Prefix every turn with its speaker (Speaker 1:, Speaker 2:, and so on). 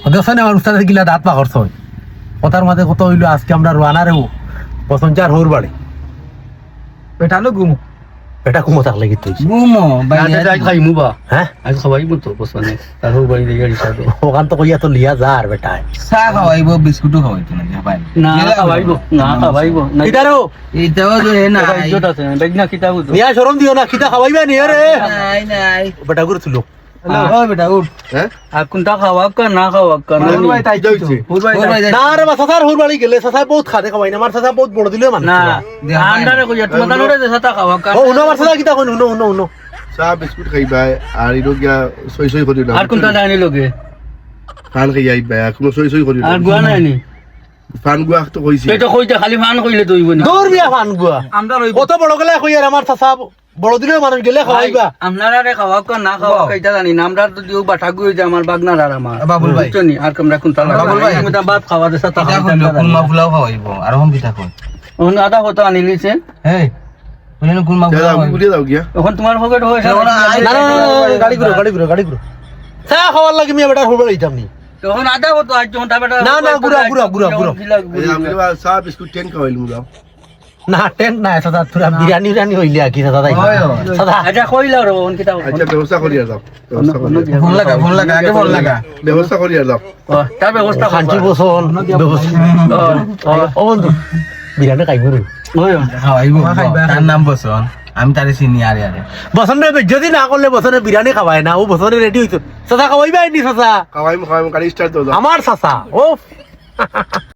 Speaker 1: দেখছেন আমার উস্তাদের গিলা দাঁত পা খরচ হয় কথার মাঝে কত হইলো আজকে আমরা রোয়ানা রেও পছন্দার হোর বাড়ি
Speaker 2: পেটালো ঘুম
Speaker 1: এটা কুমো থাকলে কিন্তু
Speaker 2: ঘুমো
Speaker 3: আজ খাইমু বা
Speaker 1: হ্যাঁ
Speaker 3: আজ খাওয়াইমু তো পছন্দে তার হোক বাড়ি দিয়ে রিসাদ
Speaker 1: ওখান তো কইয়া তো লিয়া যা আর বেটায়
Speaker 2: চা খাওয়াইব বিস্কুটও খাওয়াইতো না ভাই
Speaker 3: না খাওয়াইবো না
Speaker 1: কিতারও
Speaker 2: এইটাও যে না
Speaker 3: ইজ্জত আছে বেগ না কিতাবু তো
Speaker 1: নিয়া শরম দিও না খিতা খাওয়াইবা নি রে
Speaker 2: নাই নাই
Speaker 1: বেটা করে তুলো
Speaker 2: ওই বেটা উঠ
Speaker 3: আর কোনটা খাওয়াক না খাওয়াক না
Speaker 2: তাই যাইছে
Speaker 1: না রে বা সাসার হোর বাড়ি গেলে সাসা বহুত খাতে খাওয়াই না আমার সাসা বহুত বড় দিলে মানে
Speaker 3: না আন্ডারে কইয়া তুমি কানুরে যে সাতা খাওয়াক
Speaker 1: ও উনো আমার সাসা কিতা কই উনো উনো উনো
Speaker 4: চা বিস্কুট খাইবা আর ইনো গিয়া সই সই করি না
Speaker 3: আর কোনটা জানি লগে
Speaker 4: ফান খাই আইবা কোনো সই সই করি না
Speaker 3: আর গুয়া নাই নি
Speaker 4: ফান গুয়া তো কইছি
Speaker 3: তুই তো কইতে খালি মান কইলে তুই বনি
Speaker 1: দূর বিয়া ফান গুয়া
Speaker 2: আমরা রইব
Speaker 1: কত বড় গেলে কই আর আমার সাসা বড় দিলে মানুষ গেলে খাওয়াইবা
Speaker 3: আপনারা রে খাওয়াক না খাওয়াক এটা জানি না আমরা তো দিও বাটা গুই যে আমার বাগনার আর আমার
Speaker 2: বাবুল ভাই
Speaker 3: বুঝছনি আর কোনটা কোনটা
Speaker 2: বাবুল ভাই।
Speaker 3: আমি তো বাপ খাওয়া দে সাতা
Speaker 2: কিতা
Speaker 3: খাওয়া
Speaker 2: কইলো কুলমা ফুলাও খাওয়াইব আর হন কিতা কই
Speaker 3: ওন আদা হতো আনি লিছে
Speaker 2: এই বলেন কুলমা ফুলাও
Speaker 4: আমি
Speaker 2: খাওয়াইব
Speaker 4: বুঝিয়ে দাও গিয়া
Speaker 3: এখন তোমার পকেট হয়েছে
Speaker 1: না না গাড়ি ঘুরো চা খাওয়ার লাগে মিয়া বেটা হোর বাড়ি যাম নি
Speaker 3: তখন আদা হতো আজ যখন তারপরে
Speaker 1: না, না, গুড়া।
Speaker 4: আমি চা বিস্কুট টেন খাওয়াইলু দাও
Speaker 1: না টেন্ট নাই সাদা তুরা বিরিয়ানি বিরিয়ানি হইলে কি সাদা তাই
Speaker 2: হয়,
Speaker 1: সাদা
Speaker 3: আচ্ছা কইলা রে ওন কিতা
Speaker 4: আচ্ছা ব্যবস্থা করি আর দাও ব্যবস্থা করি আর দাও।
Speaker 2: ফোন লাগা আগে ফোন লাগা
Speaker 4: ব্যবস্থা করি আর দাও
Speaker 3: তার ব্যবস্থা
Speaker 1: খানচি বসন ও বন্ধু বিরিয়ানি খাইব রে
Speaker 2: খাওয়াইব তার নাম বসন আমি তারে চিনি আরে আরে
Speaker 1: বসনে যদি না করলে বসনে বিরিয়ানি খাওয়ায় না ও বসনে রেডি হইতো সাদা খাওয়াইবা নি সাদা
Speaker 4: খাওয়াইমু গাড়ি স্টার্ট দাও
Speaker 1: আমার সাসা ও